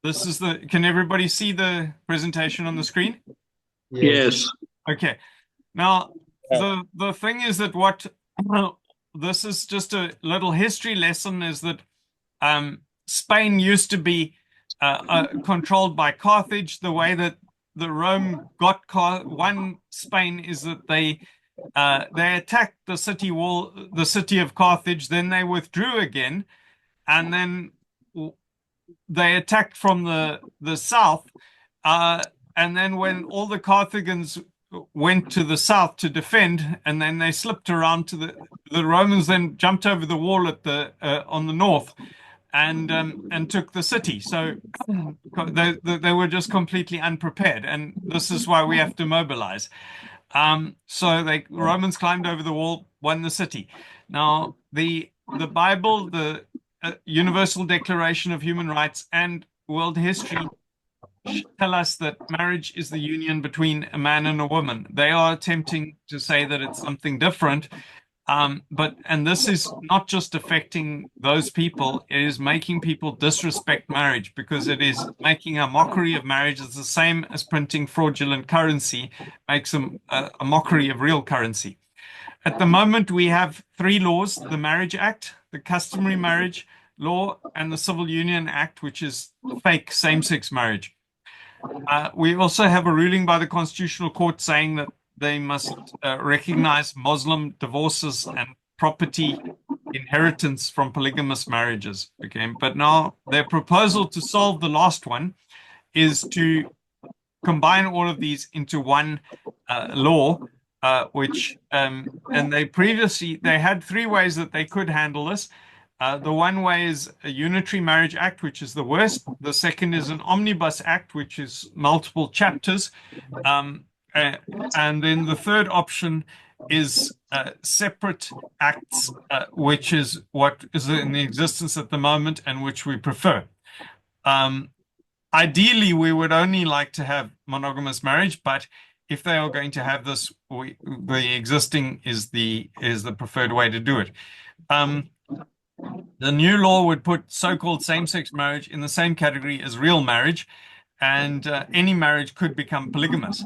This is can everybody see the presentation on the screen? Yes. Okay. Now, the thing is that this is just a little history lesson is that Spain used to be controlled by Carthage. The way that the Rome won Spain is that they attacked the city wall, the city of Carthage, then they withdrew again, and then they attacked from the south. And then when all the Carthagins went to the south to defend, and then they slipped around to the Romans then jumped over the wall at on the north and took the city. So they were just completely unprepared, and this is why we have to mobilize. So the Romans climbed over the wall, won the city. Now the Bible, the Universal Declaration of Human Rights, and world history tell us that marriage is the union between a man and a woman. They are attempting to say that it's something different. And this is not just affecting those people, it is making people disrespect marriage because it is making a mockery of marriage. It's the same as printing fraudulent currency, makes a mockery of real currency. At the moment, we have three laws: the Marriage Act, the Customary Marriage Law, and the Civil Union Act, which is fake same-sex marriage. We also have a ruling by the Constitutional Court saying that they must recognize Muslim divorces and property inheritance from polygamous marriages. Okay, but now their proposal to solve the last one is to combine all of these into one law, and they had three ways that they could handle this. The one way is a unitary marriage act, which is the worst. The second is an omnibus act, which is multiple chapters. And then the third option is separate acts, which is what is in the existence at the moment and which we prefer. Ideally, we would only like to have monogamous marriage, but if they are going to have this, the existing is the preferred way to do it. The new law would put so-called same-sex marriage in the same category as real marriage, and any marriage could become polygamous.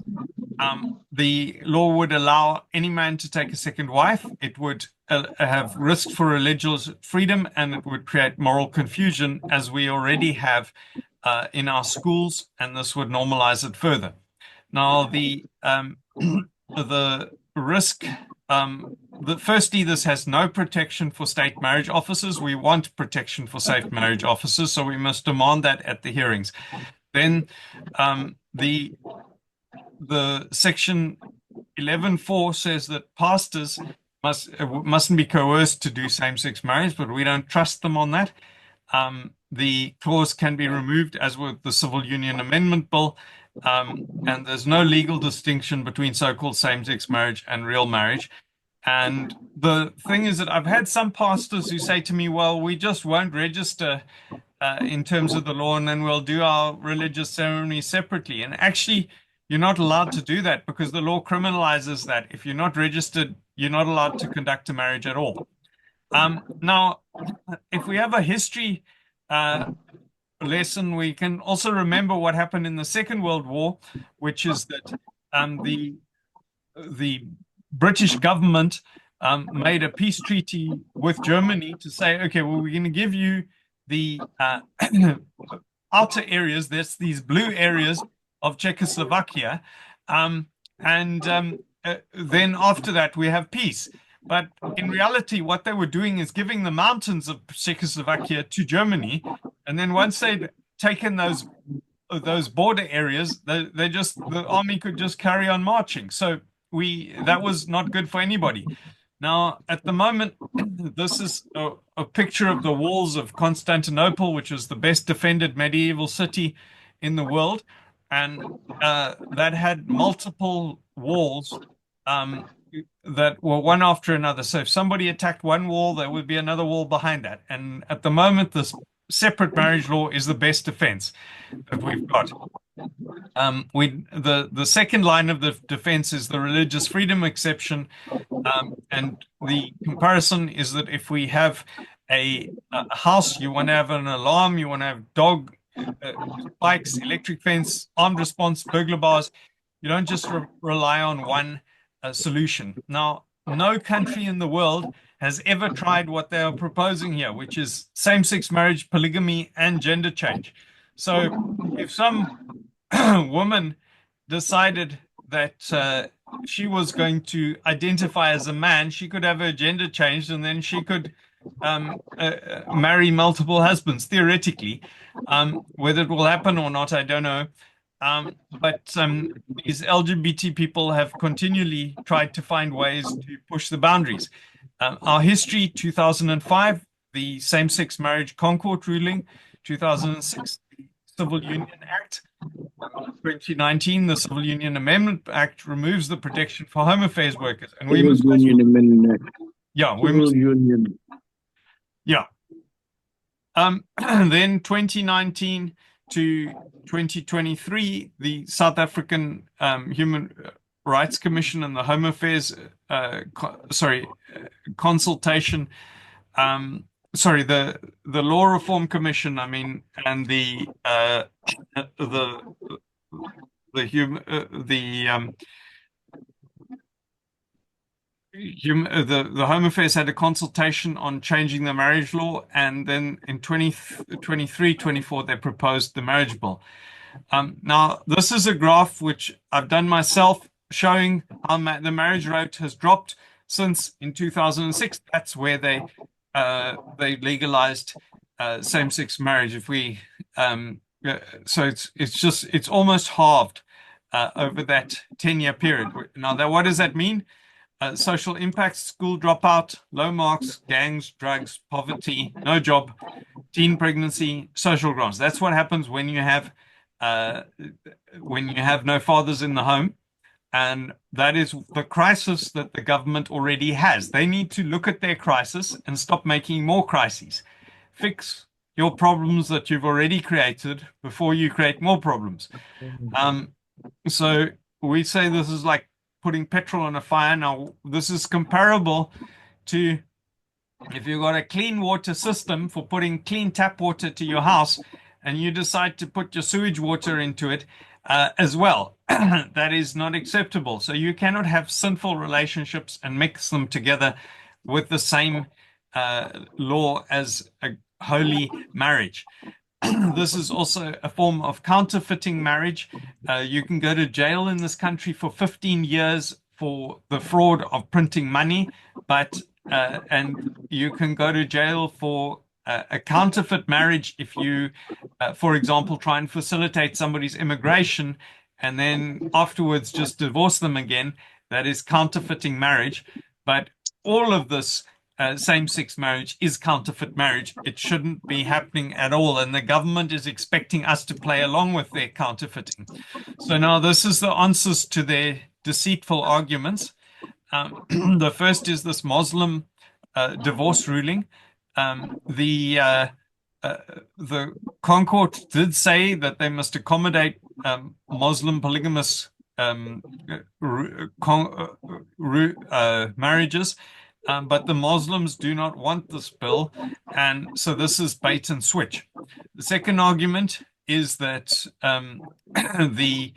The law would allow any man to take a second wife. It would have risk for religious freedom, and it would create moral confusion, as we already have in our schools, and this would normalize it further. Now, the risk. Firstly, this has no protection for state marriage officers. We want protection for safe marriage officers, so we must demand that at the hearings. Then the section 11.4 says that pastors mustn't be coerced to do same-sex marriage, but we don't trust them on that. The clause can be removed, as with the Civil Union Amendment Bill, and there's no legal distinction between so-called same-sex marriage and real marriage. And the thing is that I've had some pastors who say to me, well, we just won't register in terms of the law, and then we'll do our religious ceremony separately. And actually, you're not allowed to do that because the law criminalizes that. If you're not registered, you're not allowed to conduct a marriage at all. Now, if we have a history lesson, we can also remember what happened in the Second World War, which is that the British government made a peace treaty with Germany to say, okay, well, we're going to give you the outer areas, there's these blue areas of Czechoslovakia, and then after that we have peace. But in reality, what they were doing is giving the mountains of Czechoslovakia to Germany, and then once they'd taken those border areas, the army could just carry on marching. So that was not good for anybody. Now, at the moment, this is a picture of the walls of Constantinople, which was the best defended medieval city in the world. And that had multiple walls that were one after another. So if somebody attacked one wall, there would be another wall behind that. And at the moment, this separate marriage law is the best defense that we've got. The second line of the defense is the religious freedom exception, and the comparison is that if we have a house, you want to have an alarm, you want to have dog spikes, electric fence, armed response, burglar bars. You don't just rely on one solution. Now, no country in the world has ever tried what they are proposing here, which is same-sex marriage, polygamy, and gender change. So if some woman decided that she was going to identify as a man, she could have her gender changed and then she could marry multiple husbands, theoretically. Whether it will happen or not, I don't know. But these LGBT people have continually tried to find ways to push the boundaries. Our history, 2005, the Same-Sex Marriage Concord ruling, 2006, the Civil Union Act, 2019, the Civil Union Amendment Act removes the protection for home affairs workers. And we Civil must also, Union Amendment Act. yeah, we Civil must, Union. yeah. Then 2019 to 2023, the South African Human Rights Commission and the Home Affairs, consultation, the Law Reform Commission, I mean, and the Home Affairs had a consultation on changing the marriage law, and then in 2023, 24, they proposed the marriage bill. Now, this is a graph which I've done myself showing how the marriage rate has dropped since in 2006. That's where they legalized same-sex marriage. So it's almost halved over that 10-year period. Now, what does that mean? Social impacts, school dropout, low marks, gangs, drugs, poverty, no job, teen pregnancy, social grants. That's what happens when you have no fathers in the home. And that is the crisis that the government already has. They need to look at their crisis and stop making more crises. Fix your problems that you've already created before you create more problems. So we say this is like putting petrol on a fire. Now, this is comparable to if you've got a clean water system for putting clean tap water to your house and you decide to put your sewage water into it as well. That is not acceptable. So you cannot have sinful relationships and mix them together with the same law as a holy marriage. This is also a form of counterfeiting marriage. You can go to jail in this country for 15 years for the fraud of printing money, and you can go to jail for a counterfeit marriage if you, for example, try and facilitate somebody's immigration and then afterwards just divorce them again. That is counterfeiting marriage. But all of this same-sex marriage is counterfeit marriage. It shouldn't be happening at all. And the government is expecting us to play along with their counterfeiting. So now this is the answers to their deceitful arguments. The first is this Muslim divorce ruling. The Concord did say that they must accommodate Muslim polygamous marriages, but the Muslims do not want this bill, and so this is bait and switch. The second argument is that the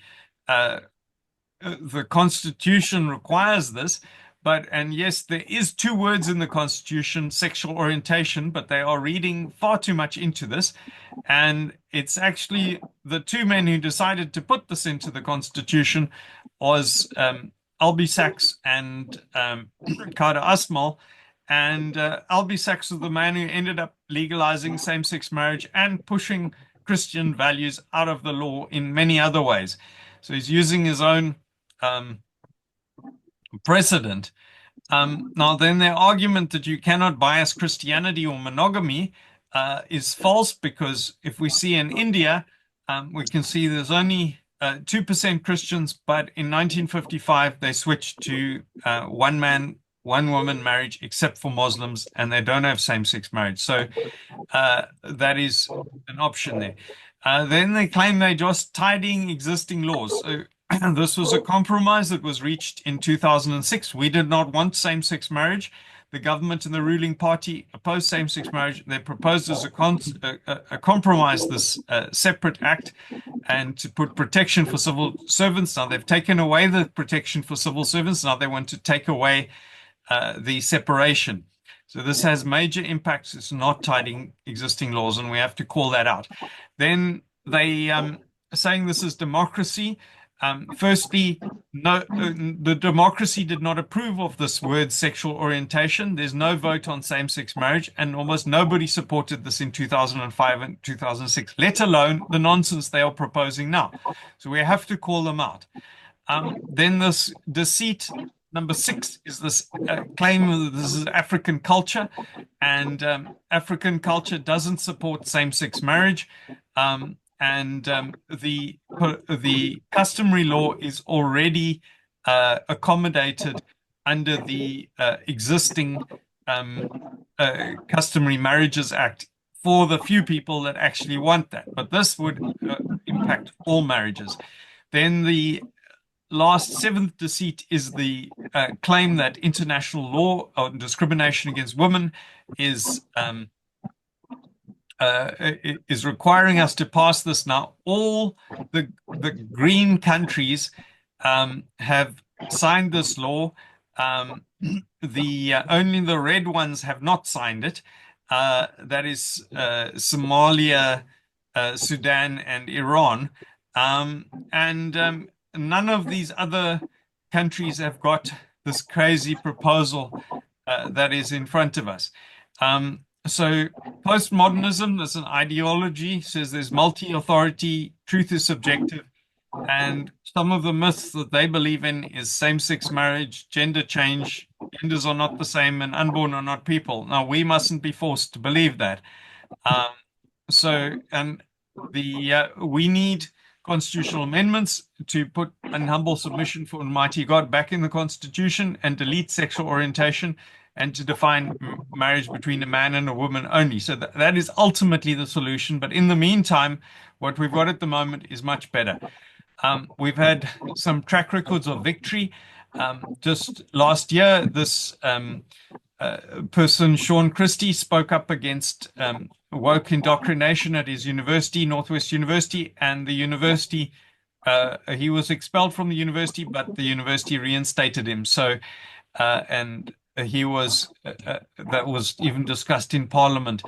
Constitution requires this, and yes, there is two words in the Constitution, sexual orientation, but they are reading far too much into this. And it's actually the two men who decided to put this into the Constitution was Albie Sachs and Kader Asmal. And Albie Sachs was the man who ended up legalizing same-sex marriage and pushing Christian values out of the law in many other ways. So he's using his own precedent. Now, then their argument that you cannot bias Christianity or monogamy is false, because if we see in India, we can see there's only 2% Christians, but in 1955 they switched to one man, one woman marriage, except for Muslims, and they don't have same-sex marriage. So that is an option there. Then they claim they're just tidying existing laws. So this was a compromise that was reached in 2006. We did not want same-sex marriage. the government and the ruling party opposed same-sex marriage. They proposed as a compromise this separate act and to put protection for civil servants. Now they've taken away the protection for civil servants. Now they want to take away the separation. So this has major impacts. It's not tidying existing laws, and we have to call that out. Then they are saying this is democracy. Firstly, no, the democracy did not approve of this word sexual orientation. There's no vote on same-sex marriage, and almost nobody supported this in 2005 and 2006, let alone the nonsense they are proposing now. So we have to call them out. Then this deceit, number 6, is this claim that this is African culture, and African culture doesn't support same-sex marriage. The customary law is already accommodated under the existing Customary Marriages Act for the few people that actually want that. But this would impact all marriages. Then the last 7th deceit is the claim that international law on discrimination against women is requiring us to pass this now. All the green countries have signed this law. Only the red ones have not signed it. That is Somalia, Sudan, and Iran. None of these other countries have got this crazy proposal that is in front of us. So postmodernism is an ideology, says there's multi-authority, truth is subjective, and some of the myths that they believe in is same-sex marriage, gender change, genders are not the same, and unborn are not people. Now, we mustn't be forced to believe that. We need constitutional amendments to put an humble submission for Almighty God back in the Constitution and delete sexual orientation, and to define marriage between a man and a woman only. So that is ultimately the solution. But in the meantime, what we've got at the moment is much better. We've had some track records of victory. Just last year, this person, Sean Christie, spoke up against woke indoctrination at his university, Northwest University, and the university, he was expelled from the university, but the university reinstated him. So, and he was, that was even discussed in Parliament.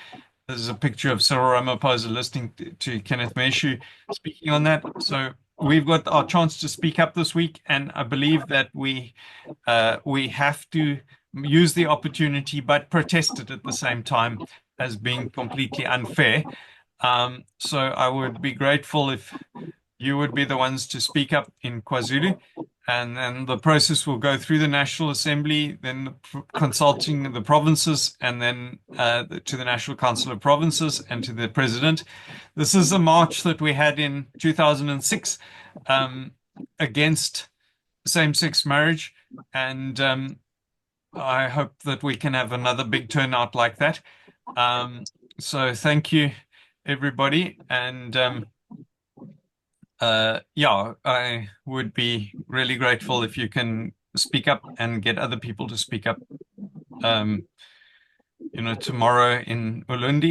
There's a picture of Cyril Ramaphosa listening to Kenneth Meshu speaking on that. So we've got our chance to speak up this week, and I believe that we have to use the opportunity, but protest it at the same time as being completely unfair. So I would be grateful if you would be the ones to speak up in KwaZulu, and then the process will go through the National Assembly, then consulting the provinces, and then to the National Council of Provinces and to the President. This is a march that we had in 2006 against same-sex marriage, and I hope that we can have another big turnout like that. So thank you, everybody, and yeah, I would be really grateful if you can speak up and get other people to speak up, tomorrow in Ulundi.